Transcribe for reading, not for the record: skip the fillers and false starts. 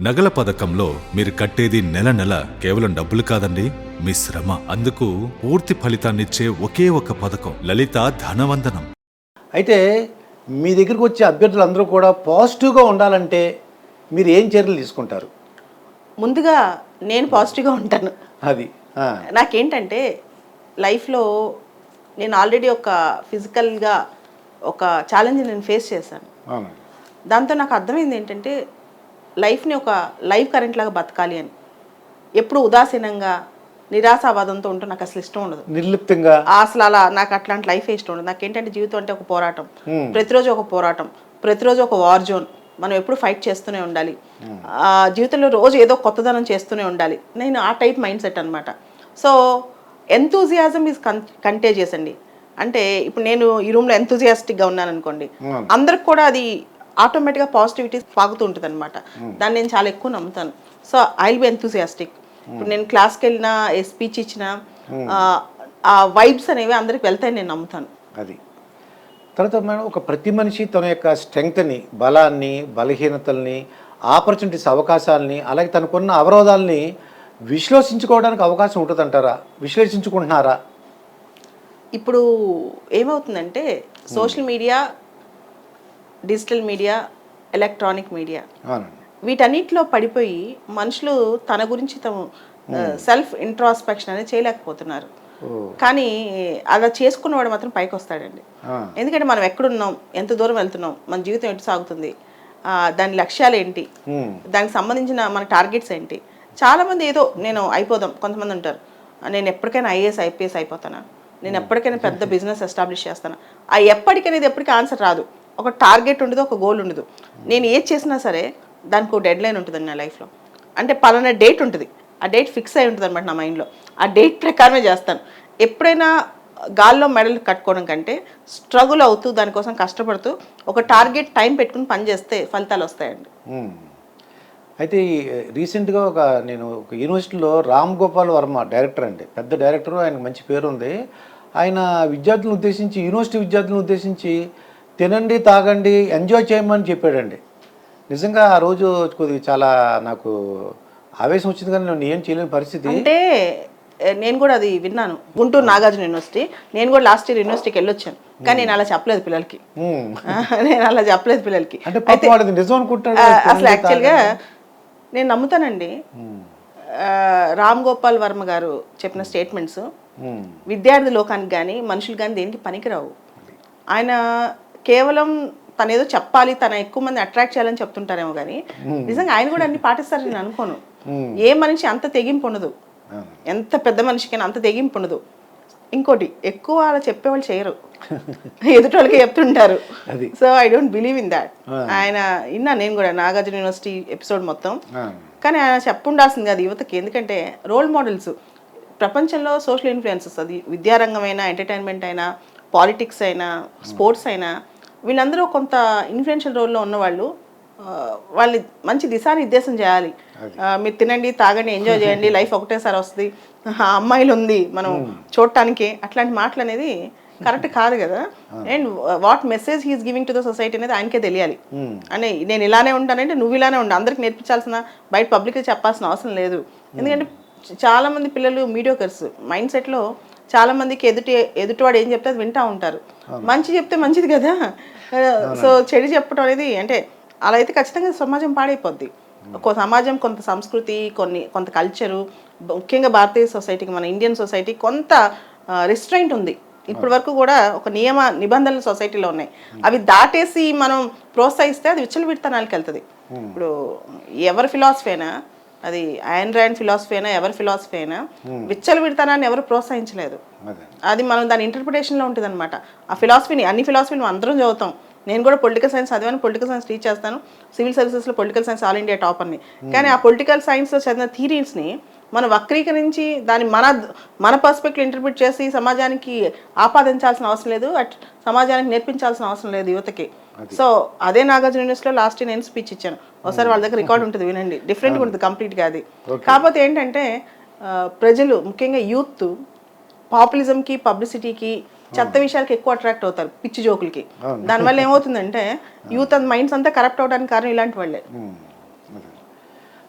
నగల పథకంలో మీరు కట్టేది నెల నెల కేవలం డబ్బులు కాదండి, మీ శ్రమ. అందుకు పూర్తి ఫలితాన్నిచ్చే ఒకే ఒక పథకం లలిత ధనవందనం. అయితే మీ దగ్గరికి వచ్చే అభ్యర్థులందరూ కూడా పాజిటివ్గా ఉండాలంటే మీరు ఏం చర్యలు తీసుకుంటారు? ముందుగా నేను పాజిటివ్గా ఉంటాను. అది నాకేంటంటే లైఫ్లో నేను ఆల్రెడీ ఒక ఫిజికల్గా ఒక ఛాలెంజ్ నేను ఫేస్ చేశాను. దాంతో నాకు అర్థమైంది ఏంటంటే లైఫ్ని ఒక లైవ్ కరెంట్ లాగా బతకాలి అని. ఎప్పుడు ఉదాసీనంగా నిరాశావాదంతో ఉంటూ నాకు అసలు ఇష్టం ఉండదు. నిర్లిప్తంగా అసలు అలా నాకు అట్లాంటి లైఫ్ ఇష్టం ఉండదు. నాకు ఏంటంటే జీవితం అంటే ఒక పోరాటం, ప్రతిరోజు ఒక పోరాటం, ప్రతిరోజు ఒక వార్ జోన్. మనం ఎప్పుడు ఫైట్ చేస్తూనే ఉండాలి. జీవితంలో రోజు ఏదో కొత్తదనం చేస్తూనే ఉండాలి. నేను ఆ టైప్ మైండ్ సెట్ అనమాట. సో ఎంతూజియాజం ఈజ్ కంటేజియస్ అండి. అంటే ఇప్పుడు నేను ఈ రూమ్లో ఎంతూజియాస్టిక్గా ఉన్నాను అనుకోండి, అందరికి కూడా అది ఆటోమేటిక్గా పాజిటివిటీ సాగుతూ ఉంటుంది అనమాట. దాన్ని నేను చాలా ఎక్కువ నమ్ముతాను. So I will be enthusiastic. ఇప్పుడు నేను క్లాస్కి వెళ్ళినా, స్పీచ్ ఇచ్చినా ఆ వైబ్స్ అనేవి అందరికి వెళ్తాయని నేను నమ్ముతాను. అది తర్వాత మేడం, ఒక ప్రతి మనిషి తన యొక్క స్ట్రెంగ్త్ని, బలాన్ని, బలహీనతల్ని, ఆపర్చునిటీస్, అవకాశాలని, అలాగే తనకున్న అవరోధాలని విశ్లేషించుకోవడానికి అవకాశం ఉంటుందంటారా? విశ్లేషించుకుంటున్నారా? ఇప్పుడు ఏమవుతుందంటే social media, digital media, electronic media, వీటన్నిటిలో పడిపోయి మనుషులు తన గురించి తమ సెల్ఫ్ ఇంట్రాస్పెక్షన్ అనేది చేయలేకపోతున్నారు. కానీ అలా చేసుకున్నవాడు మాత్రం పైకి వస్తాడండి. ఎందుకంటే మనం ఎక్కడున్నాం, ఎంత దూరం వెళ్తున్నాం, మన జీవితం ఎటు సాగుతుంది, దాని లక్ష్యాలు ఏంటి, దానికి సంబంధించిన మన టార్గెట్స్ ఏంటి. చాలామంది ఏదో నేను అయిపోదాం, కొంతమంది ఉంటారు నేను ఎప్పటికైనా IAS IPS అయిపోతానా, నేను ఎప్పటికైనా పెద్ద బిజినెస్ ఎస్టాబ్లిష్ చేస్తాను. ఆ ఎప్పటికనేది ఎప్పటికీ ఆన్సర్ రాదు. ఒక టార్గెట్ ఉండదు, ఒక గోల్ ఉండదు. నేను ఏది చేసినా సరే దానికి ఒక డెడ్ లైన్ ఉంటుందండి నా లైఫ్లో. అంటే పలానా డేట్ ఉంటుంది, ఆ డేట్ ఫిక్స్ అయి ఉంటుంది అనమాట నా మైండ్లో. ఆ డేట్ ప్రకారమే చేస్తాను. ఎప్పుడైనా గాల్లో మెడలు కట్టుకోవడం కంటే స్ట్రగుల్ అవుతూ దానికోసం కష్టపడుతూ ఒక టార్గెట్ టైం పెట్టుకుని పనిచేస్తే ఫలితాలు వస్తాయండి. అయితే రీసెంట్గా నేను ఒక యూనివర్సిటీలో రామ్ గోపాల్ వర్మ డైరెక్టర్ అండి, పెద్ద డైరెక్టరు, ఆయనకు మంచి పేరు ఉంది. ఆయన విద్యార్థులను ఉద్దేశించి, యూనివర్సిటీ విద్యార్థులను ఉద్దేశించి తినండి, తాగండి, ఎంజాయ్ చేయమని చెప్పాడండి. నిజంగా ఆ రోజు కొద్దిగా చాలా నాకు ఆవేశం వచ్చింది, కానీ నేను ఏం చేయలేని పరిస్థితి. అంటే నేను కూడా అది విన్నాను. గుంటూరు నాగార్జున యూనివర్సిటీ, నేను కూడా లాస్ట్ ఇయర్ యూనివర్సిటీకి వెళ్ళొచ్చాను, కానీ నేను అలా చెప్పలేదు పిల్లలకి. నేను అలా చెప్పలేదు పిల్లలకి. అంటే నిజం అనుకుంటాడు. అసలు యాక్చువల్గా నేను నమ్ముతానండి, రామ్ గోపాల్ వర్మ గారు చెప్పిన స్టేట్మెంట్స్ విద్యార్థి లోకానికి కానీ మనుషులు కానీ దేనికి పనికిరావు. ఆయన కేవలం తను ఏదో చెప్పాలి, తన ఎక్కువ మంది అట్రాక్ట్ చేయాలని చెప్తుంటారేమో కానీ నిజంగా ఆయన కూడా అన్ని పాటిస్తారని నేను అనుకోను. ఏ మనిషి అంత తెగింపు ఉండదు, ఎంత పెద్ద మనిషికైనా అంత తెగింపు ఉండదు. ఇంకోటి, ఎక్కువ అలా చెప్పేవాళ్ళు చేయరు, ఎదుటి వాళ్ళకి చెప్తుంటారు. So I don't believe in that. ఆయన విన్నా నేను కూడా నాగార్జున యూనివర్సిటీ ఎపిసోడ్ మొత్తం. కానీ ఆయన చెప్పుండాల్సింది కాదు యువతకి. ఎందుకంటే రోల్ మోడల్స్ ప్రపంచంలో సోషల్ ఇన్ఫ్లుయెన్సెస్, అది విద్యారంగం అయినా, ఎంటర్టైన్మెంట్ అయినా, పాలిటిక్స్ అయినా, స్పోర్ట్స్ అయినా, వీళ్ళందరూ కొంత ఇన్ఫ్లుయెన్షియల్ రోల్లో ఉన్నవాళ్ళు. వాళ్ళని మంచి దిశానిర్దేశం చేయాలి. మీరు తినండి, తాగండి, ఎంజాయ్ చేయండి, లైఫ్ ఒకటేసారి వస్తుంది, అమ్మాయిలు ఉంది మనం చూడటానికి, అట్లాంటి మాటలు అనేది కరెక్ట్ కాదు కదా. And what message he's giving to the society అనేది ఆయనకే తెలియాలి. అని నేను ఇలానే ఉంటానంటే నువ్వు ఇలానే ఉండు, అందరికి నేర్పించాల్సిన, బయట పబ్లిక్గా చెప్పాల్సిన అవసరం లేదు. ఎందుకంటే చాలామంది పిల్లలు మీడియోకర్స్ మైండ్ సెట్లో, చాలామందికి ఎదుటివాడు ఏం చెప్తే అది వింటూ ఉంటారు. మంచి చెప్తే మంచిది కదా. సో చెడు చెప్పడం అనేది, అంటే అలా అయితే ఖచ్చితంగా సమాజం పాడైపోద్ది. సమాజం, కొంత సంస్కృతి, కొంత కల్చరు, ముఖ్యంగా భారతీయ సొసైటీకి, మన ఇండియన్ సొసైటీ కొంత రిస్ట్రైంట్ ఉంది. ఇప్పటి వరకు కూడా ఒక నియమ నిబంధనలు సొసైటీలో ఉన్నాయి. అవి దాటేసి మనం ప్రోత్సహిస్తే అది విచ్చలవిడితనానికి వెళ్తుంది. ఇప్పుడు ఎవరి ఫిలాసఫీ అయినా, అది ఐన్ ర్యాండ్ ఫిలాసఫీ అయినా, ఎవరి ఫిలాసఫీ అయినా, విచ్చలవిడితనాన్ని ఎవరు ప్రోత్సహించలేదు. అది మనం దాని ఇంటర్ప్రిటేషన్లో ఉంటుంది అనమాట. ఆ ఫిలాసఫీని, అన్ని ఫిలాసఫీని అందరం చదువుతాం. నేను కూడా పొలిటికల్ సైన్స్ చదివాను, పొలిటికల్ సైన్స్ టీచ్ చేస్తాను, సివిల్ సర్వీసెస్లో పొలిటికల్ సైన్స్ ఆల్ ఇండియా టాపర్ని. కానీ ఆ పొలిటికల్ సైన్స్లో చదివిన థీరీస్ని మనం వక్రీకరించి దాన్ని మన పర్స్పెక్టివ్ ఇంటర్ప్రిట్ చేసి సమాజానికి ఆపాదించాల్సిన అవసరం లేదు, సమాజానికి నేర్పించాల్సిన అవసరం లేదు యువతకి. సో అదే నాగార్జున యూనివర్సిటీలో లాస్ట్ నేను స్పీచ్ ఇచ్చాను. ఒకసారి వాళ్ళ దగ్గర రికార్డ్ ఉంటుంది, వినండి. డిఫరెంట్గా ఉంటుంది కంప్లీట్గా అది. కాకపోతే ఏంటంటే ప్రజలు, ముఖ్యంగా యూత్, పాపులిజంకి, పబ్లిసిటీకి, చెత్త విషయాలకి ఎక్కువ అట్రాక్ట్ అవుతారు, పిచ్చి జోకులకి. దానివల్ల ఏమవుతుందంటే యూత్ మైండ్స్ అంతా కరప్ట్ అవడానికి కారణం ఇలాంటి వాళ్ళే.